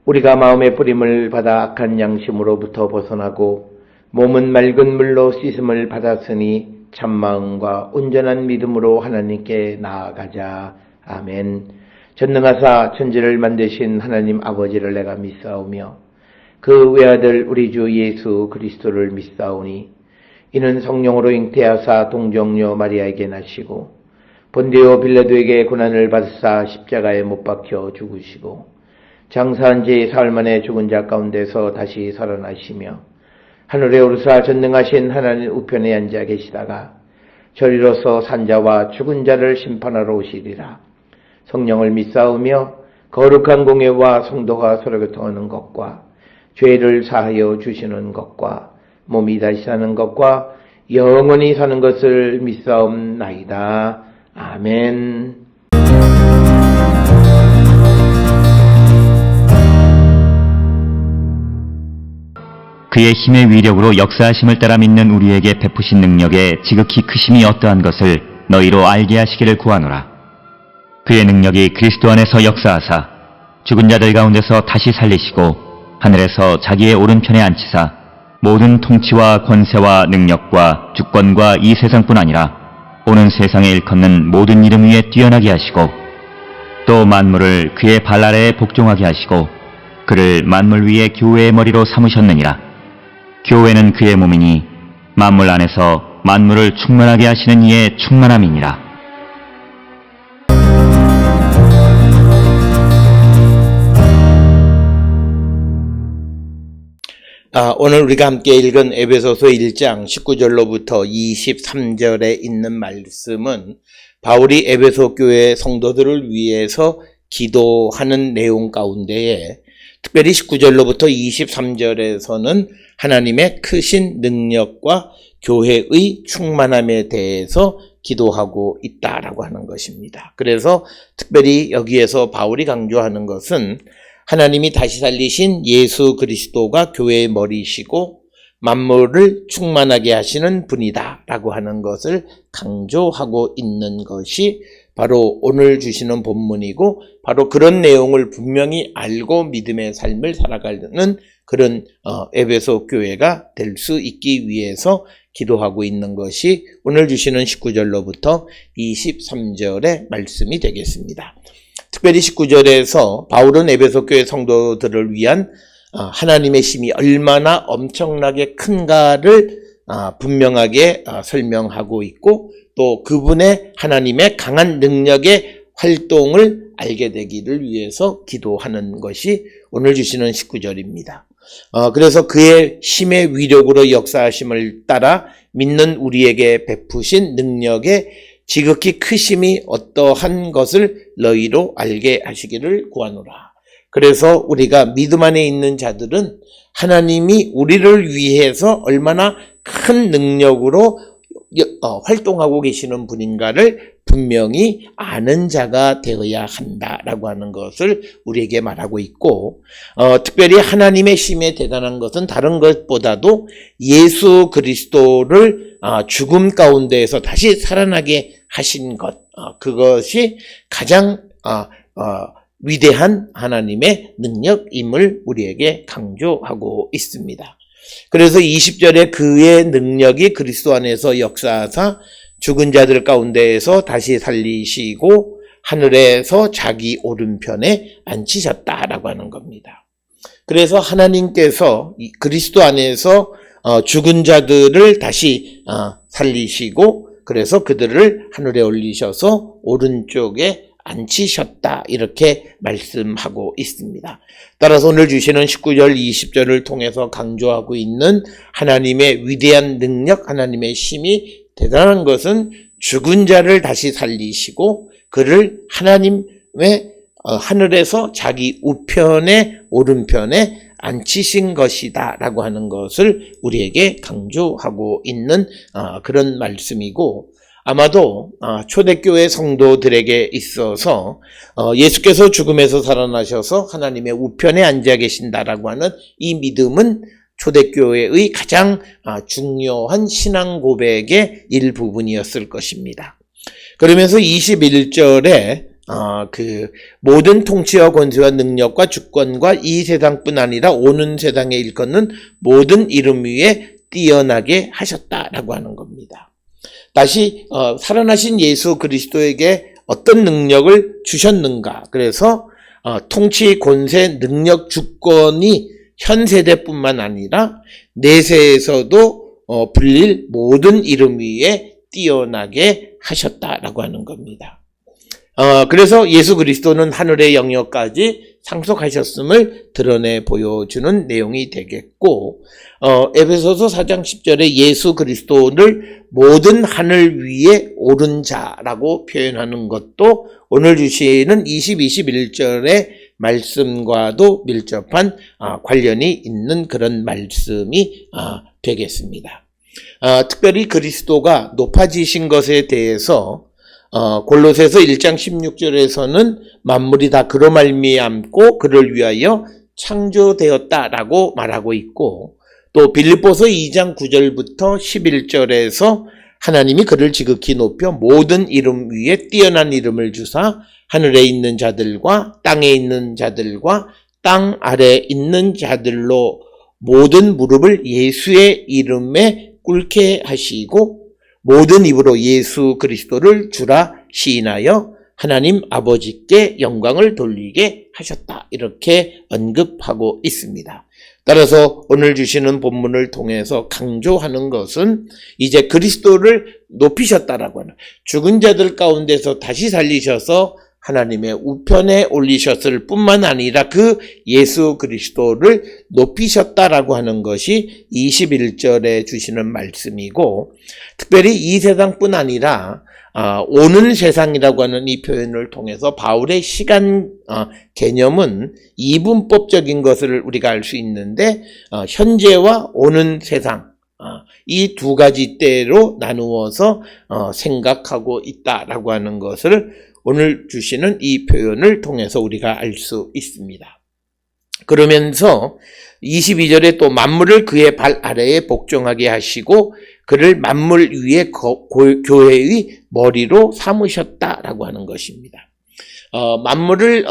우리가 마음의 뿌림을 받아 악한 양심으로부터 벗어나고 몸은 맑은 물로 씻음을 받았으니 참마음과 온전한 믿음으로 하나님께 나아가자. 아멘. 전능하사 천지를 만드신 하나님 아버지를 내가 믿사오며 그 외아들 우리 주 예수 그리스도를 믿사오니 이는 성령으로 잉태하사 동정녀 마리아에게 나시고 본디오 빌라도에게 고난을 받으사 십자가에 못 박혀 죽으시고 장사한 지 사흘 만에 죽은 자 가운데서 다시 살아나시며 하늘에 오르사 전능하신 하나님 우편에 앉아 계시다가 저리로서 산자와 죽은 자를 심판하러 오시리라. 성령을 믿사오며 거룩한 공예와 성도가 서로 교통하는 것과 죄를 사하여 주시는 것과 몸이 다시 사는 것과 영원히 사는 것을 믿사옵나이다. 아멘. 그의 힘의 위력으로 역사하심을 따라 믿는 우리에게 베푸신 능력의 지극히 크심이 어떠한 것을 너희로 알게 하시기를 구하노라. 그의 능력이 그리스도 안에서 역사하사 죽은 자들 가운데서 다시 살리시고 하늘에서 자기의 오른편에 앉히사 모든 통치와 권세와 능력과 주권과 이 세상뿐 아니라 오는 세상에 일컫는 모든 이름 위에 뛰어나게 하시고 또 만물을 그의 발 아래에 복종하게 하시고 그를 만물 위에 교회의 머리로 삼으셨느니라. 교회는 그의 몸이니 만물 안에서 만물을 충만하게 하시는 이의 충만함이니라. 오늘 우리가 함께 읽은 에베소서 1장 19절로부터 23절에 있는 말씀은 바울이 에베소 교회 성도들을 위해서 기도하는 내용 가운데에 특별히 19절로부터 23절에서는 하나님의 크신 능력과 교회의 충만함에 대해서 기도하고 있다라고 하는 것입니다. 그래서 특별히 여기에서 바울이 강조하는 것은 하나님이 다시 살리신 예수 그리스도가 교회의 머리시고 만물을 충만하게 하시는 분이다 라고 하는 것을 강조하고 있는 것이 바로 오늘 주시는 본문이고 바로 그런 내용을 분명히 알고 믿음의 삶을 살아가는 그런 에베소 교회가 될 수 있기 위해서 기도하고 있는 것이 오늘 주시는 19절로부터 23절의 말씀이 되겠습니다. 특별히 19절에서 바울은 에베소 교회 성도들을 위한 하나님의 힘이 얼마나 엄청나게 큰가를 분명하게 설명하고 있고 또 그분의 하나님의 강한 능력의 활동을 알게 되기를 위해서 기도하는 것이 오늘 주시는 19절입니다. 그래서 그의 힘의 위력으로 역사하심을 따라 믿는 우리에게 베푸신 능력의 지극히 크심이 어떠한 것을 너희로 알게 하시기를 구하노라. 그래서 우리가 믿음 안에 있는 자들은 하나님이 우리를 위해서 얼마나 큰 능력으로 활동하고 계시는 분인가를 분명히 아는 자가 되어야 한다라고 하는 것을 우리에게 말하고 있고 특별히 하나님의 힘에 대단한 것은 다른 것보다도 예수 그리스도를 죽음 가운데에서 다시 살아나게 하신 것 그것이 가장 위대한 하나님의 능력임을 우리에게 강조하고 있습니다. 그래서 20절에 그의 능력이 그리스도 안에서 역사하사 죽은 자들 가운데에서 다시 살리시고 하늘에서 자기 오른편에 앉히셨다라고 하는 겁니다. 그래서 하나님께서 그리스도 안에서 죽은 자들을 다시 살리시고 그래서 그들을 하늘에 올리셔서 오른쪽에 앉히셨다 이렇게 말씀하고 있습니다. 따라서 오늘 주시는 19절 20절을 통해서 강조하고 있는 하나님의 위대한 능력 하나님의 힘이 대단한 것은 죽은 자를 다시 살리시고 그를 하나님의 하늘에서 자기 우편에 오른편에 앉히신 것이다 라고 하는 것을 우리에게 강조하고 있는 그런 말씀이고 아마도 초대교회 성도들에게 있어서 예수께서 죽음에서 살아나셔서 하나님의 우편에 앉아 계신다라고 하는 이 믿음은 초대교회의 가장 중요한 신앙 고백의 일부분이었을 것입니다. 그러면서 21절에 그 모든 통치와 권세와 능력과 주권과 이 세상뿐 아니라 오는 세상에 일컫는 모든 이름 위에 뛰어나게 하셨다라고 하는 겁니다. 다시 살아나신 예수 그리스도에게 어떤 능력을 주셨는가? 그래서 통치, 권세, 능력, 주권이 현 세대뿐만 아니라 내세에서도 불릴 모든 이름 위에 뛰어나게 하셨다라고 하는 겁니다. 그래서 예수 그리스도는 하늘의 영역까지 상속하셨음을 드러내 보여주는 내용이 되겠고, 에베소서 4장 10절에 예수 그리스도를 모든 하늘 위에 오른 자라고 표현하는 것도 오늘 주시는 20, 21절의 말씀과도 밀접한 관련이 있는 그런 말씀이 되겠습니다. 특별히 그리스도가 높아지신 것에 대해서 골로새서 1장 16절에서는 만물이 다 그로 말미암고 그를 위하여 창조되었다라고 말하고 있고, 또 빌립보서 2장 9절부터 11절에서 하나님이 그를 지극히 높여 모든 이름 위에 뛰어난 이름을 주사 하늘에 있는 자들과 땅에 있는 자들과 땅 아래에 있는 자들로 모든 무릎을 예수의 이름에 꿇게 하시고 모든 입으로 예수 그리스도를 주라 시인하여 하나님 아버지께 영광을 돌리게 하셨다. 이렇게 언급하고 있습니다. 따라서 오늘 주시는 본문을 통해서 강조하는 것은 이제 그리스도를 높이셨다라고 하는, 죽은 자들 가운데서 다시 살리셔서 하나님의 우편에 올리셨을 뿐만 아니라 그 예수 그리스도를 높이셨다라고 하는 것이 21절에 주시는 말씀이고, 특별히 이 세상뿐 아니라 오는 세상이라고 하는 이 표현을 통해서 바울의 시간 개념은 이분법적인 것을 우리가 알 수 있는데, 현재와 오는 세상 이 두 가지 때로 나누어서 생각하고 있다라고 하는 것을 오늘 주시는 이 표현을 통해서 우리가 알 수 있습니다. 그러면서 22절에 또 만물을 그의 발 아래에 복종하게 하시고 그를 만물 위에 교회의 머리로 삼으셨다라고 하는 것입니다. 만물을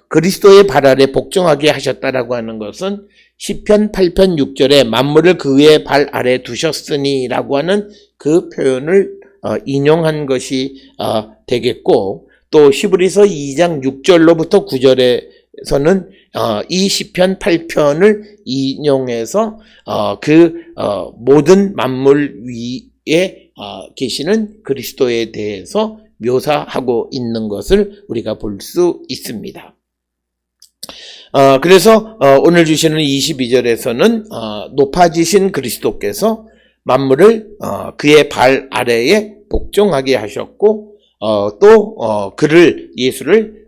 그리스도의 발 아래 복종하게 하셨다라고 하는 것은 시편 8편 6절에 만물을 그의 발 아래 두셨으니라고 하는 그 표현을 인용한 것이 되겠고, 또 히브리서 2장 6절로부터 9절에서는 이 시편 8편을 인용해서 모든 만물 위에 계시는 그리스도에 대해서 묘사하고 있는 것을 우리가 볼 수 있습니다. 그래서 오늘 주시는 22절에서는 높아지신 그리스도께서 만물을 그의 발 아래에 복종하게 하셨고, 또 그를 예수를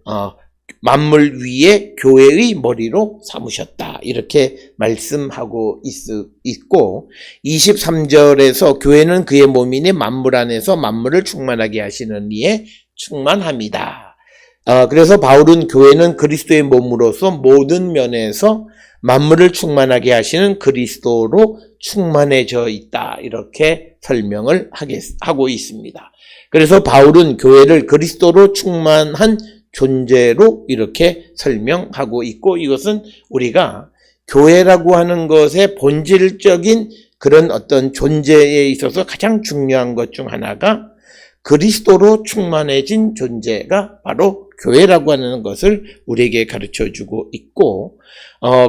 만물 위에 교회의 머리로 삼으셨다, 이렇게 말씀하고 있고, 23절에서 교회는 그의 몸이니 만물 안에서 만물을 충만하게 하시는 이에 충만합니다. 그래서 바울은 교회는 그리스도의 몸으로서 모든 면에서 만물을 충만하게 하시는 그리스도로 충만해져 있다, 이렇게 설명을 하고 있습니다. 그래서 바울은 교회를 그리스도로 충만한 존재로 이렇게 설명하고 있고, 이것은 우리가 교회라고 하는 것의 본질적인 그런 어떤 존재에 있어서 가장 중요한 것 중 하나가 그리스도로 충만해진 존재가 바로 교회라고 하는 것을 우리에게 가르쳐주고 있고,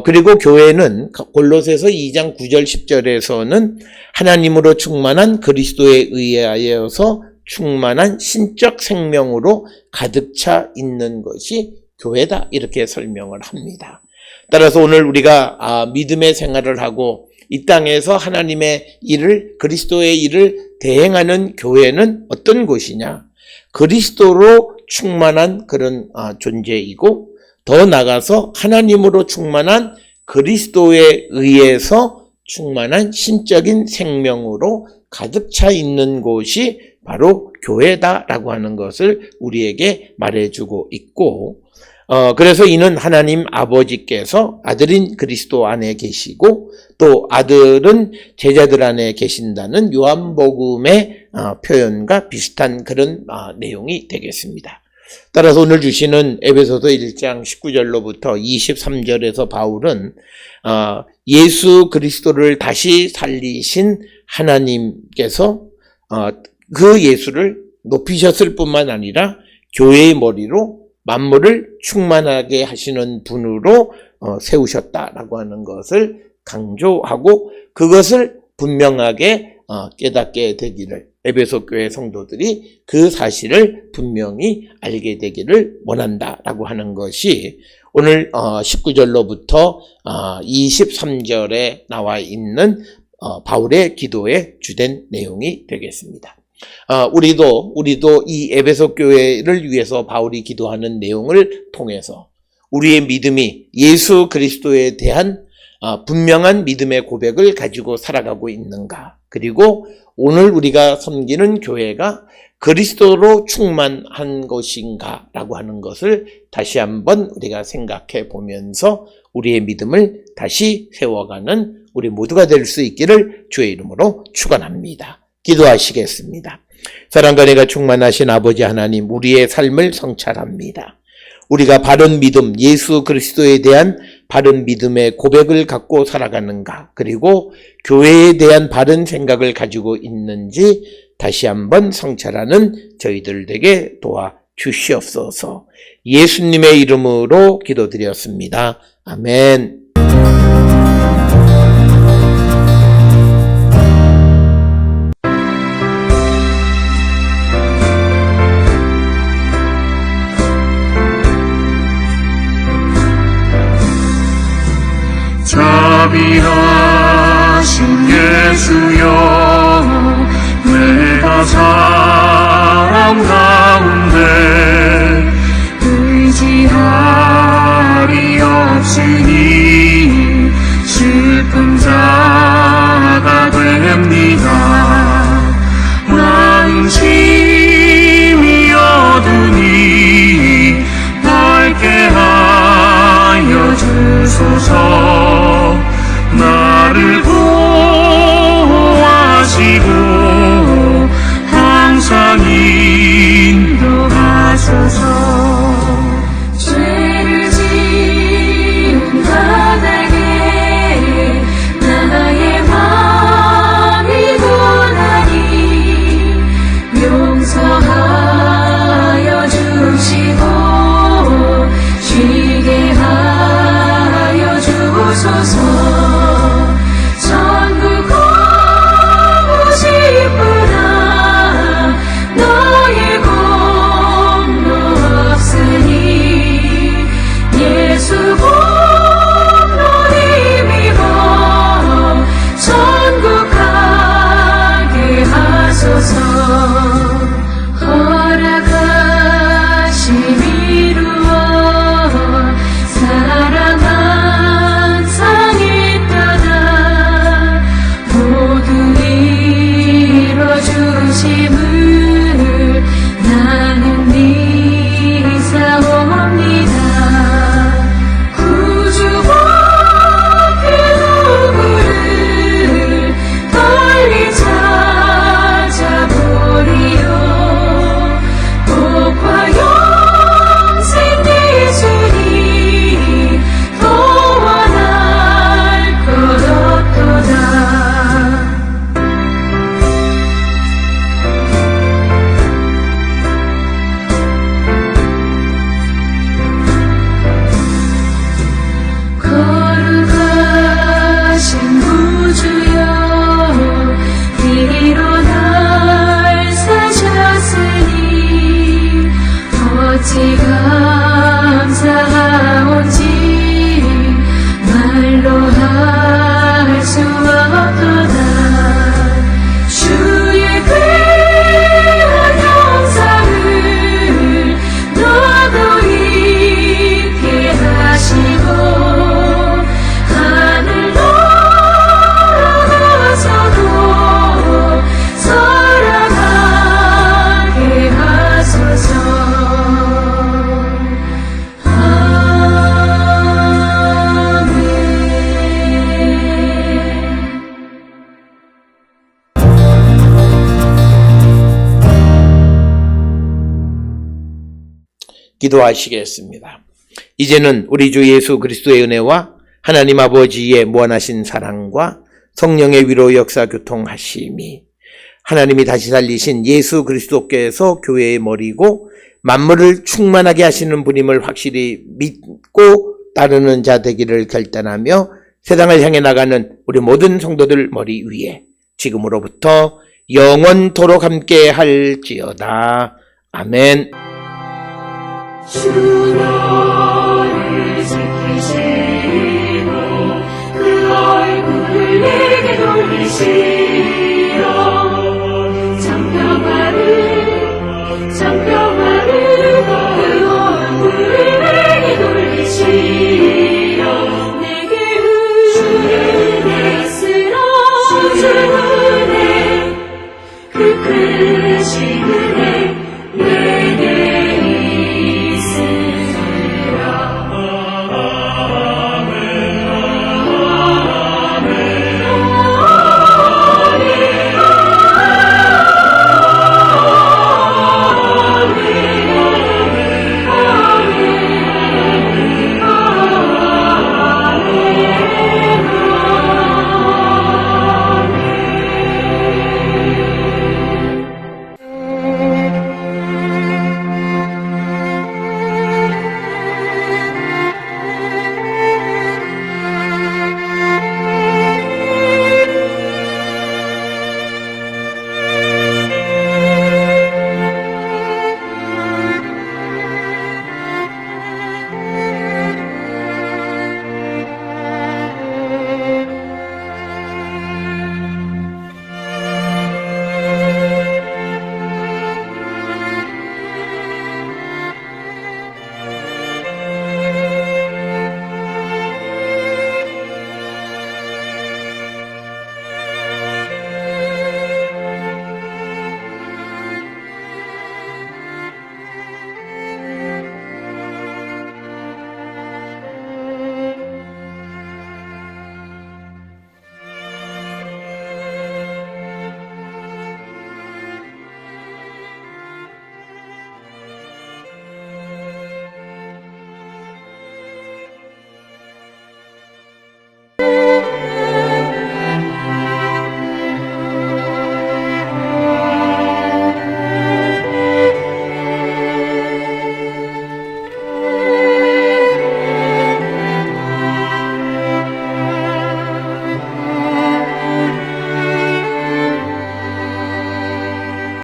그리고 교회는 골로새서 2장 9절 10절에서는 하나님으로 충만한 그리스도에 의하여서 충만한 신적 생명으로 가득 차 있는 것이 교회다, 이렇게 설명을 합니다. 따라서 오늘 우리가 믿음의 생활을 하고 이 땅에서 하나님의 일을, 그리스도의 일을 대행하는 교회는 어떤 곳이냐? 그리스도로 충만한 그런 존재이고, 더 나아가서 하나님으로 충만한 그리스도에 의해서 충만한 신적인 생명으로 가득 차 있는 곳이 바로 교회다라고 하는 것을 우리에게 말해주고 있고, 그래서 이는 하나님 아버지께서 아들인 그리스도 안에 계시고 또 아들은 제자들 안에 계신다는 요한복음의 표현과 비슷한 그런 내용이 되겠습니다. 따라서 오늘 주시는 에베소서 1장 19절로부터 23절에서 바울은 예수 그리스도를 다시 살리신 하나님께서 그 예수를 높이셨을 뿐만 아니라 교회의 머리로 만물을 충만하게 하시는 분으로 세우셨다라고 하는 것을 강조하고 그것을 분명하게 깨닫게 되기를, 에베소 교회 성도들이 그 사실을 분명히 알게 되기를 원한다라고 하는 것이 오늘 19절로부터 23절에 나와 있는 바울의 기도의 주된 내용이 되겠습니다. 우리도 이 에베소 교회를 위해서 바울이 기도하는 내용을 통해서 우리의 믿음이 예수 그리스도에 대한 분명한 믿음의 고백을 가지고 살아가고 있는가, 그리고 오늘 우리가 섬기는 교회가 그리스도로 충만한 것인가 라고 하는 것을 다시 한번 우리가 생각해 보면서 우리의 믿음을 다시 세워가는 우리 모두가 될 수 있기를 주의 이름으로 축원합니다. 기도하시겠습니다. 사랑과 은혜가 충만하신 아버지 하나님, 우리의 삶을 성찰합니다. 우리가 바른 믿음, 예수 그리스도에 대한 바른 믿음의 고백을 갖고 살아가는가, 그리고 교회에 대한 바른 생각을 가지고 있는지 다시 한번 성찰하는 저희들 되게 도와 주시옵소서. 예수님의 이름으로 기도드렸습니다. 아멘. 자비하신 예수여, 내가 사랑 가운데 의지할이 없으니 슬픈 자가 됩니다. 나는 짐이 어두니 밝게 하여 주소서. 나를 보호하시고 항상 인도하소서. 죄를 지은 나에게 나의 마음이 고나니 용서하여 주시고 쉬게 하여 주소서. 천국 가게 하소서. 기도하시겠습니다. 이제는 우리 주 예수 그리스도의 은혜와 하나님 아버지의 무한하신 사랑과 성령의 위로 역사 교통하심이 하나님이 다시 살리신 예수 그리스도께서 교회의 머리고 만물을 충만하게 하시는 분임을 확실히 믿고 따르는 자 되기를 결단하며 세상을 향해 나가는 우리 모든 성도들 머리 위에 지금으로부터 영원토록 함께 할지어다. 아멘. 주 너를 지키시고 그 얼굴을 내게 돌리시고